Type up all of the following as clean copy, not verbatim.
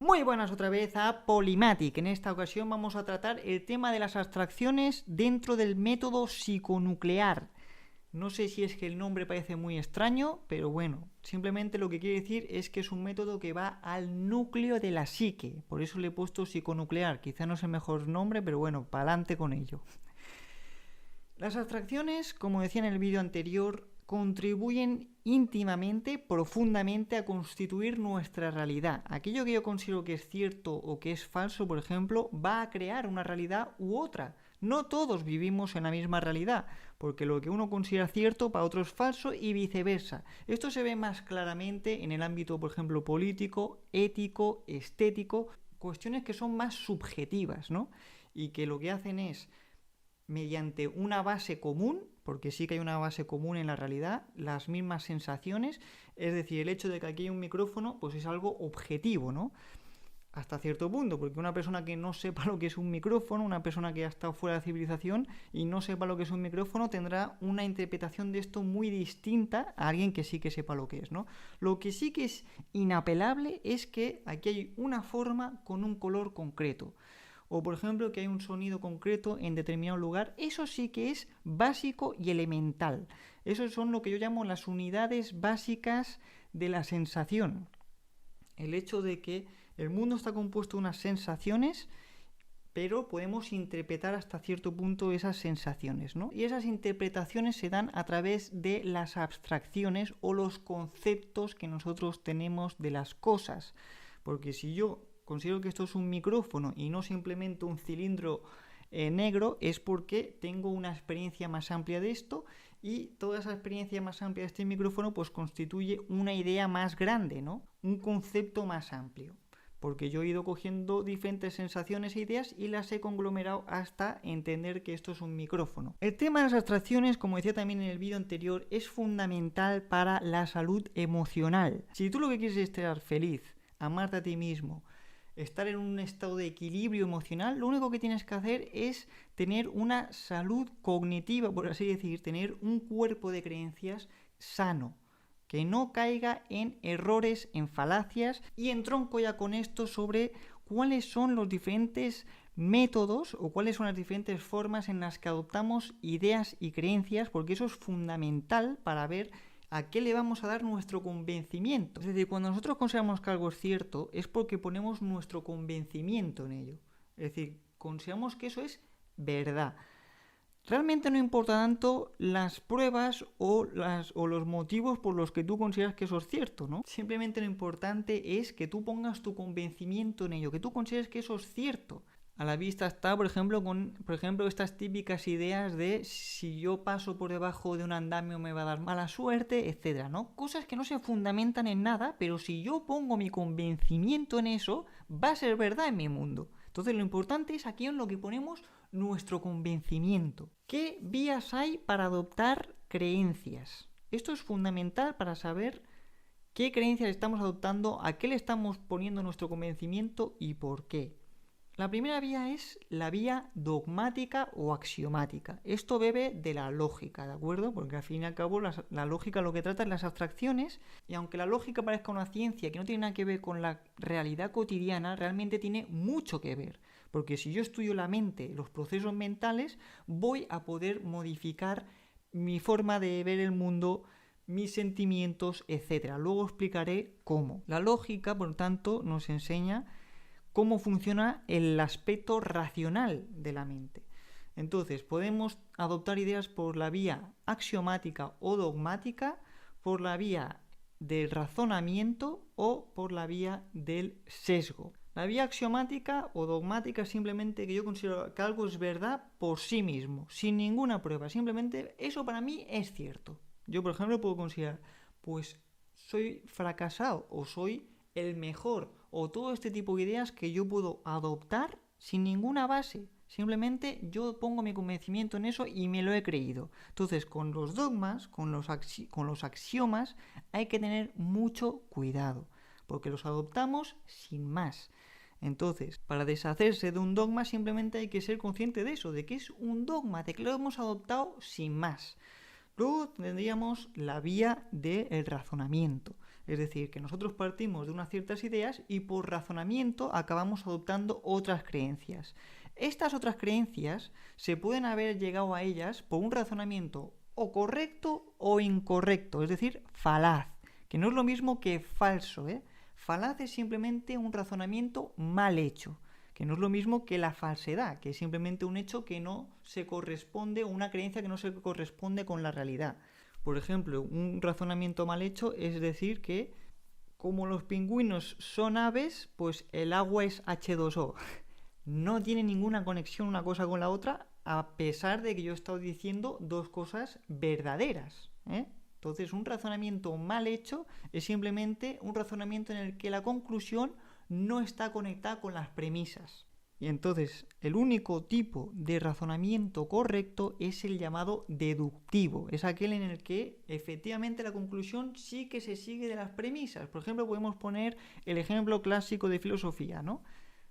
Muy buenas otra vez a Polymatic. En esta ocasión vamos a tratar el tema de las abstracciones dentro del método psiconuclear. No sé si es que el nombre parece muy extraño, pero bueno, simplemente lo que quiere decir es que es un método que va al núcleo de la psique. Por eso le he puesto psiconuclear. Quizá no es el mejor nombre, pero bueno, para adelante con ello. Las abstracciones, como decía en el vídeo anterior, contribuyen íntimamente, profundamente a constituir nuestra realidad. Aquello que yo considero que es cierto o que es falso, por ejemplo, va a crear una realidad u otra. No todos vivimos en la misma realidad, porque lo que uno considera cierto para otro es falso y viceversa. Esto se ve más claramente en el ámbito, por ejemplo, político, ético, estético, cuestiones que son más subjetivas, ¿no? Y que lo que hacen es, mediante una base común, porque sí que hay una base común en la realidad, las mismas sensaciones, es decir, el hecho de que aquí hay un micrófono, pues es algo objetivo, ¿no? Hasta cierto punto, porque una persona que no sepa lo que es un micrófono, una persona que ha estado fuera de la civilización y no sepa lo que es un micrófono, tendrá una interpretación de esto muy distinta a alguien que sí que sepa lo que es, ¿no? Lo que sí que es inapelable es que aquí hay una forma con un color concreto. O por ejemplo que hay un sonido concreto en determinado lugar, eso sí que es básico y elemental. Eso son lo que yo llamo las unidades básicas de la sensación. El hecho de que el mundo está compuesto de unas sensaciones, pero podemos interpretar hasta cierto punto esas sensaciones, ¿no? Y esas interpretaciones se dan a través de las abstracciones o los conceptos que nosotros tenemos de las cosas. Porque si yo considero que esto es un micrófono y no simplemente un cilindro negro, es porque tengo una experiencia más amplia de esto y toda esa experiencia más amplia de este micrófono pues constituye una idea más grande, ¿no? Un concepto más amplio. Porque yo he ido cogiendo diferentes sensaciones e ideas y las he conglomerado hasta entender que esto es un micrófono. El tema de las abstracciones, como decía también en el vídeo anterior, es fundamental para la salud emocional. Si tú lo que quieres es estar feliz, amarte a ti mismo, estar en un estado de equilibrio emocional, lo único que tienes que hacer es tener una salud cognitiva, por así decir, tener un cuerpo de creencias sano, que no caiga en errores, en falacias, y entronco ya con esto sobre cuáles son los diferentes métodos o cuáles son las diferentes formas en las que adoptamos ideas y creencias, porque eso es fundamental para ver ¿a qué le vamos a dar nuestro convencimiento? Es decir, cuando nosotros consideramos que algo es cierto, es porque ponemos nuestro convencimiento en ello. Es decir, consideramos que eso es verdad. Realmente no importa tanto las pruebas o los motivos por los que tú consideras que eso es cierto, ¿no? Simplemente lo importante es que tú pongas tu convencimiento en ello, que tú consideres que eso es cierto. A la vista está, por ejemplo, estas típicas ideas de si yo paso por debajo de un andamio me va a dar mala suerte, etcétera, ¿no? Cosas que no se fundamentan en nada, pero si yo pongo mi convencimiento en eso, va a ser verdad en mi mundo. Entonces lo importante es aquí en lo que ponemos nuestro convencimiento. ¿Qué vías hay para adoptar creencias? Esto es fundamental para saber qué creencias estamos adoptando, a qué le estamos poniendo nuestro convencimiento y por qué. La primera vía es la vía dogmática o axiomática. Esto bebe de la lógica, ¿de acuerdo? Porque al fin y al cabo la lógica lo que trata es las abstracciones, y aunque la lógica parezca una ciencia que no tiene nada que ver con la realidad cotidiana, realmente tiene mucho que ver. Porque si yo estudio la mente, los procesos mentales, voy a poder modificar mi forma de ver el mundo, mis sentimientos, etc. Luego explicaré cómo. La lógica, por lo tanto, nos enseña cómo funciona el aspecto racional de la mente. Entonces, podemos adoptar ideas por la vía axiomática o dogmática, por la vía del razonamiento o por la vía del sesgo. La vía axiomática o dogmática es simplemente que yo considero que algo es verdad por sí mismo, sin ninguna prueba. Simplemente eso para mí es cierto. Yo, por ejemplo, puedo considerar, pues soy fracasado o soy el mejor, o todo este tipo de ideas que yo puedo adoptar sin ninguna base. Simplemente yo pongo mi convencimiento en eso y me lo he creído. Entonces, con los dogmas, con los axiomas, hay que tener mucho cuidado, porque los adoptamos sin más. Entonces, para deshacerse de un dogma simplemente hay que ser consciente de eso, de que es un dogma, de que lo hemos adoptado sin más. Luego tendríamos la vía del razonamiento. Es decir, que nosotros partimos de unas ciertas ideas y por razonamiento acabamos adoptando otras creencias. Estas otras creencias se pueden haber llegado a ellas por un razonamiento o correcto o incorrecto, es decir, falaz, que no es lo mismo que falso, ¿eh? Falaz es simplemente un razonamiento mal hecho, que no es lo mismo que la falsedad, que es simplemente un hecho que no se corresponde, una creencia que no se corresponde con la realidad. Por ejemplo, un razonamiento mal hecho es decir que como los pingüinos son aves, pues el agua es H2O. No tiene ninguna conexión una cosa con la otra, a pesar de que yo he estado diciendo dos cosas verdaderas, ¿eh? Entonces, un razonamiento mal hecho es simplemente un razonamiento en el que la conclusión no está conectada con las premisas. Y entonces, el único tipo de razonamiento correcto es el llamado deductivo. Es aquel en el que efectivamente la conclusión sí que se sigue de las premisas. Por ejemplo, podemos poner el ejemplo clásico de filosofía, ¿no?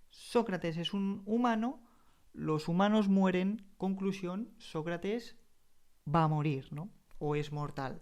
Sócrates es un humano, los humanos mueren, conclusión, Sócrates va a morir, ¿no? O es mortal.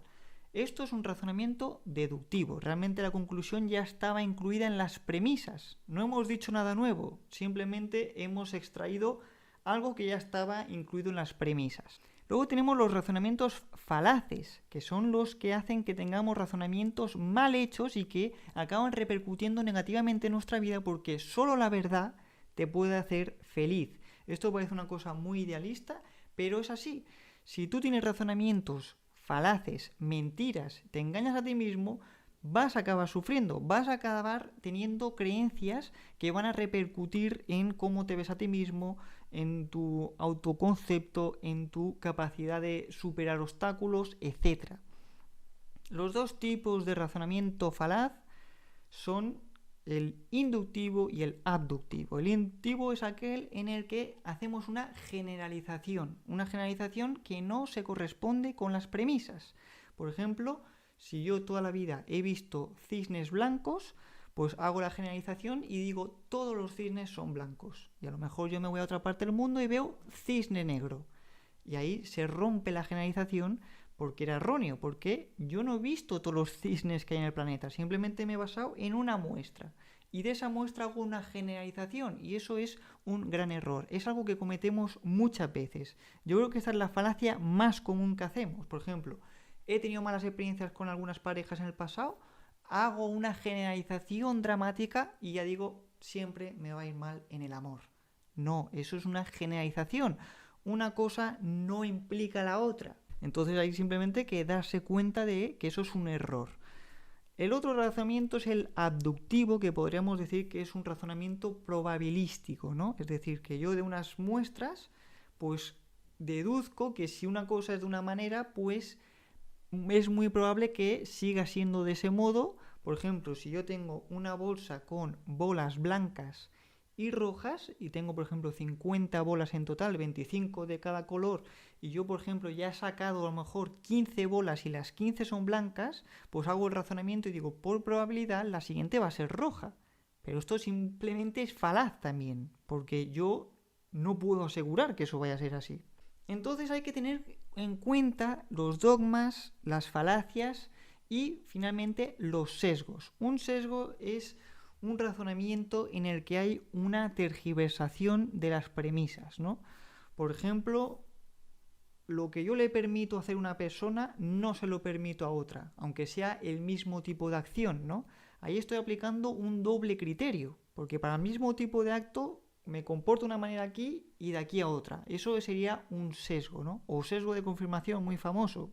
Esto es un razonamiento deductivo. Realmente la conclusión ya estaba incluida en las premisas. No hemos dicho nada nuevo, simplemente hemos extraído algo que ya estaba incluido en las premisas. Luego tenemos los razonamientos falaces, que son los que hacen que tengamos razonamientos mal hechos y que acaban repercutiendo negativamente en nuestra vida porque solo la verdad te puede hacer feliz. Esto parece una cosa muy idealista, pero es así. Si tú tienes razonamientos falaces, mentiras, te engañas a ti mismo, vas a acabar sufriendo, vas a acabar teniendo creencias que van a repercutir en cómo te ves a ti mismo, en tu autoconcepto, en tu capacidad de superar obstáculos, etc. Los dos tipos de razonamiento falaz son el inductivo y el abductivo. El inductivo es aquel en el que hacemos una generalización que no se corresponde con las premisas. Por ejemplo, si yo toda la vida he visto cisnes blancos, pues hago la generalización y digo todos los cisnes son blancos. Y a lo mejor yo me voy a otra parte del mundo y veo cisne negro. Y ahí se rompe la generalización porque era erróneo, porque yo no he visto todos los cisnes que hay en el planeta, simplemente me he basado en una muestra. Y de esa muestra hago una generalización, y eso es un gran error. Es algo que cometemos muchas veces. Yo creo que esta es la falacia más común que hacemos. Por ejemplo, he tenido malas experiencias con algunas parejas en el pasado, hago una generalización dramática y ya digo, siempre me va a ir mal en el amor. No, eso es una generalización. Una cosa no implica la otra. Entonces hay simplemente que darse cuenta de que eso es un error. El otro razonamiento es el abductivo, que podríamos decir que es un razonamiento probabilístico, ¿no? Es decir, que yo de unas muestras, pues deduzco que si una cosa es de una manera, pues es muy probable que siga siendo de ese modo. Por ejemplo, si yo tengo una bolsa con bolas blancas y rojas, y tengo por ejemplo 50 bolas en total, 25 de cada color, y yo por ejemplo ya he sacado a lo mejor 15 bolas y las 15 son blancas, pues hago el razonamiento y digo, por probabilidad la siguiente va a ser roja. Pero esto simplemente es falaz también, porque yo no puedo asegurar que eso vaya a ser así. Entonces hay que tener en cuenta los dogmas, las falacias y finalmente los sesgos. Un sesgo es un razonamiento en el que hay una tergiversación de las premisas, ¿no? Por ejemplo, lo que yo le permito hacer a una persona no se lo permito a otra, aunque sea el mismo tipo de acción, ¿no? Ahí estoy aplicando un doble criterio, porque para el mismo tipo de acto me comporto de una manera aquí y de aquí a otra. Eso sería un sesgo, ¿no? O sesgo de confirmación muy famoso,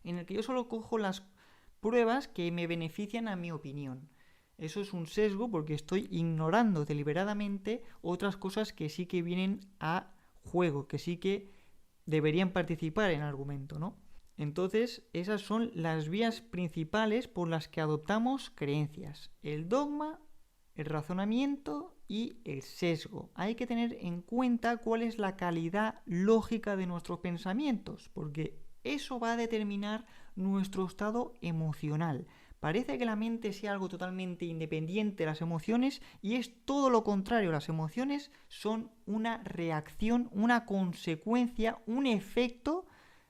en el que yo solo cojo las pruebas que me benefician a mi opinión. Eso es un sesgo porque estoy ignorando deliberadamente otras cosas que sí que vienen a juego, que sí que deberían participar en el argumento, ¿no? Entonces, esas son las vías principales por las que adoptamos creencias: el dogma, el razonamiento y el sesgo. Hay que tener en cuenta cuál es la calidad lógica de nuestros pensamientos, porque eso va a determinar nuestro estado emocional. Parece que la mente sea algo totalmente independiente de las emociones y es todo lo contrario. Las emociones son una reacción, una consecuencia, un efecto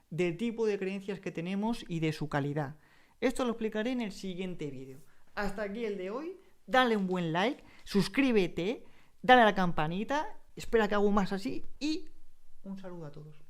del tipo de creencias que tenemos y de su calidad. Esto lo explicaré en el siguiente vídeo. Hasta aquí el de hoy. Dale un buen like, suscríbete, dale a la campanita, espera que hago más así y un saludo a todos.